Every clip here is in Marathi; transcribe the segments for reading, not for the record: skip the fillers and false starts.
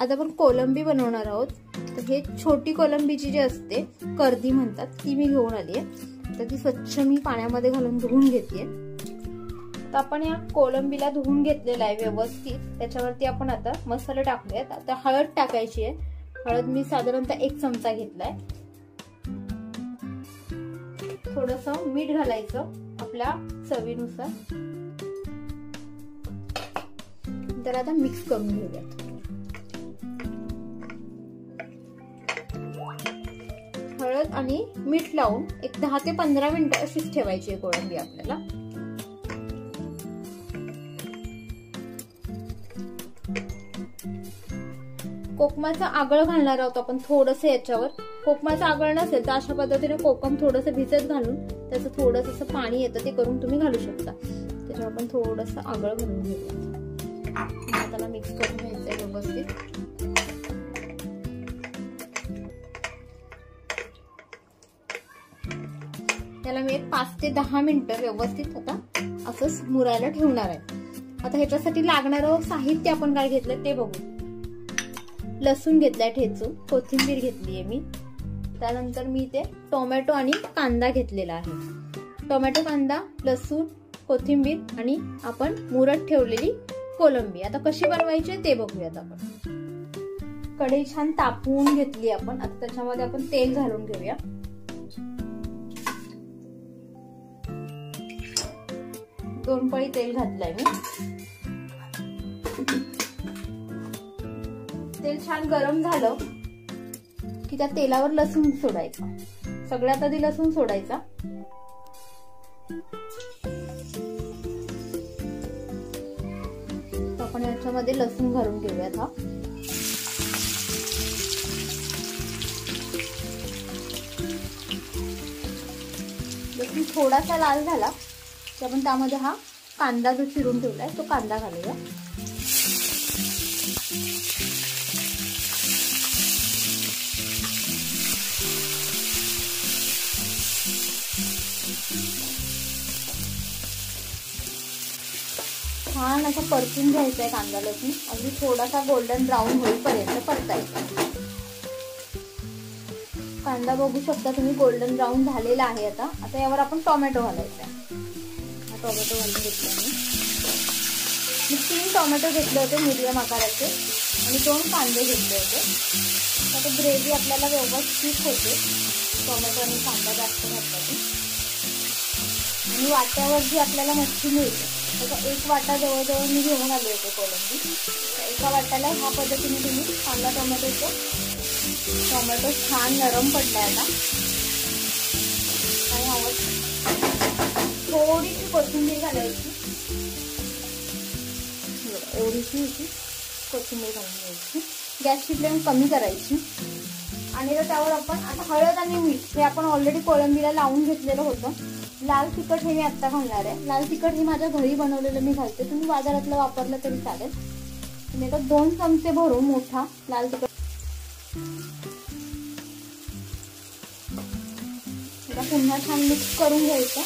आज आपण कोलंबी बनवणार आहोत। तर हे छोटी कोलंबीची जी असते कर्दी म्हणतात ती मी घेऊन आली आहे। तर ती स्वच्छ मी पाण्यामध्ये घालून धुवून घेतेय। तर आपण या कोलंबीला धुवून घेतलेला आहे व्यवस्थित। त्याच्यावरती आपण आता मसाले टाकूयात। आता हळद टाकायची आहे। हळद मी साधारणतः 1 चमचा घेतलाय। थोडंसं मीठ घालायचं आपल्या चवीनुसार। तर आता मिक्स करून घेऊयात। हळद आणि मीठ लावून एक 10 ते 15 मिनिटं अशीच ठेवायची आहे कोळंबी आपल्याला। कोकमाचं आगळ घालणार आहोत आपण थोडंसं याच्यावर। कोकमाचं आगळ नसेल तर अशा पद्धतीने कोकम थोडंसं भिजत घालून त्याचं थोडंसं असं पाणी येतं ते करून तुम्ही घालू शकता। त्याच्यावर आपण थोडंसं आगळ घालून घेऊया। त्याला मिक्स करून घ्यायचंय व्यवस्थित। त्याला मी 5 ते 10 मिनिटं व्यवस्थित आता असंच मुरायला ठेवणार आहे। आता ह्याच्यासाठी लागणारं साहित्य आपण काय घेतलंय ते बघू। लसूण घेतलाय ठेचून, कोथिंबीर घेतलीये मी, त्यानंतर मी ते टोमॅटो आणि कांदा घेतलेला आहे। टोमॅटो, कांदा, लसूण, कोथिंबीर आणि आपण मुरत ठेवलेली कोलंबी। आता कशी बनवायची ते बघूयात आपण। कढई छान तापवून घेतली आपण। आता त्याच्यामध्ये आपण तेल घालून घेऊया। दोन पळी तेल घातलंय मी। तेल छान गरम झालं की त्या तेलावर लसूण सोडायचा। सगळ्यात आधी लसूण सोडायचा। आपण याच्यामध्ये लसूण घालून घेऊयात। हा लसूण थोडासा लाल झाला की आपण त्यामध्ये हा कांदा जो चिरून ठेवलाय तो कांदा घालूया। छान असं परतून घ्यायचंय कांदा लसूण। अगदी थोडासा गोल्डन ब्राऊन होईपर्यंत परतायचा। कांदा बघू शकता तुम्ही गोल्डन ब्राऊन झालेला आहे। आता यावर आपण टोमॅटो घालायचा। हा टोमॅटो घालून घेतला मी 3 टोमॅटो घेतले होते मीडियम आकाराचे आणि 2 कांदे घेतले होते। आता ग्रेव्ही आपल्याला व्यवस्थित होते टोमॅटो आणि कांदा जास्त घातल्याने। आणि वाट्यावर जी आपल्याला मच्छी मिळते त्याचा 1 वाटा जवळजवळ मी घेऊन आले होते कोलंबी। एका वाट्याला ह्या पद्धतीने तुम्ही कांदा टोमॅटो छान नरम पडलाय आता। काय हवं थोडीशी कोथिंबीर घालायची। एवढीशी कोथिंबीर घालून घ्यायची। गॅसची फ्लेम कमी करायची आणि त्यावर आपण आता हळद आणि मीठ हे आपण ऑलरेडी कोलंबीला लावून घेतलेलं होतं। लाल तिखट हे मी आता घालणार आहे। लाल तिखट हे माझ्या घरी बनवलेलं मी घालते। तुम्ही बाजारातलं वापरलं तरी चालेल। मी आता 2 चमचे भरून मोठा लाल तिखट पुन्हा छान मिक्स करून घ्यायचं।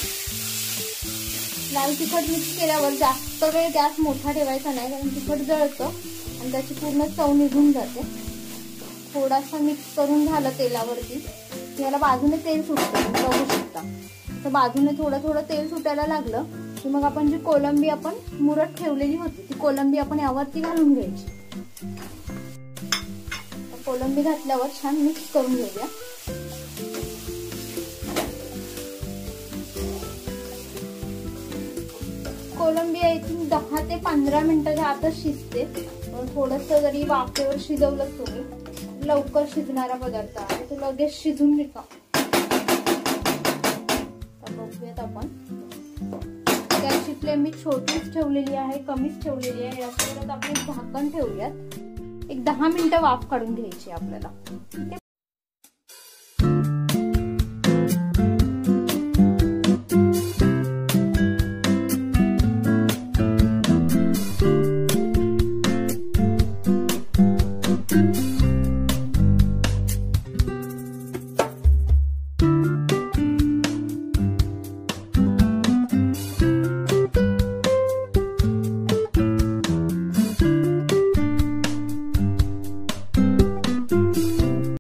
लाल तिखट मिक्स केल्यावर जास्त वेळ गॅस मोठा ठेवायचा नाही कारण तिखट जळतं आणि त्याची पूर्ण चव निघून जाते। थोडासा मिक्स करून झालं तेलावरती याला बाजूने तेल सुटतं तुम्ही बघू शकता। तर बाजूने थोडं तेल सुटायला लागलं की मग आपण जी कोलंबी आपण मुरत ठेवलेली होती ती कोलंबी आपण यावरती घालून घ्यायची। कोलंबी घातल्यावर छान मिक्स करून घेऊया। कोलंबी आय थिंक 10 ते 15 मिनिटाच्या आतच शिजते। थोडंसं जरी वाफेवर शिजवलं तुम्ही लवकर शिजणारा पदार्थ आहे तो लगेच शिजून घेतो। बघूयात आपण गॅसची फ्लेम मी छोटीच ठेवलेली आहे, कमीच ठेवलेली आहे। याच्यावर आपण झाकण ठेवूयात। एक 10 मिनिटं वाफ काढून घ्यायची आपल्याला। ठीक आहे। धन्यवाद.